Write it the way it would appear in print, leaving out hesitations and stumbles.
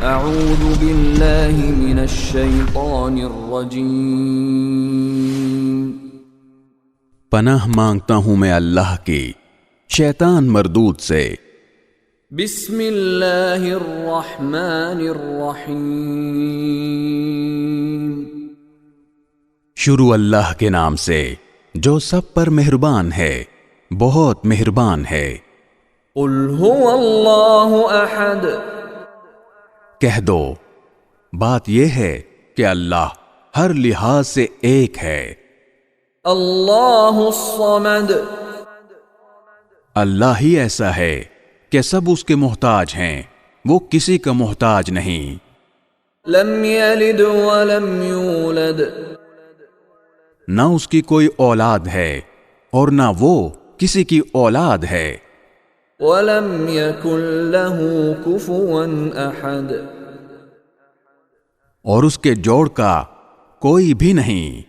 اعوذ باللہ من الشیطان الرجیم، پناہ مانگتا ہوں میں اللہ کی شیطان مردود سے۔ بسم اللہ الرحمن الرحیم، شروع اللہ کے نام سے جو سب پر مہربان ہے، بہت مہربان ہے۔ قل هو اللہ احد، کہہ دو بات یہ ہے کہ اللہ ہر لحاظ سے ایک ہے۔ اللہ الصمد، اللہ ہی ایسا ہے کہ سب اس کے محتاج ہیں، وہ کسی کا محتاج نہیں۔ لم یلد ولم یولد، نہ اس کی کوئی اولاد ہے اور نہ وہ کسی کی اولاد ہے۔ ولم یکن له کفوا احد، اور اس کے جوڑ کا کوئی بھی نہیں۔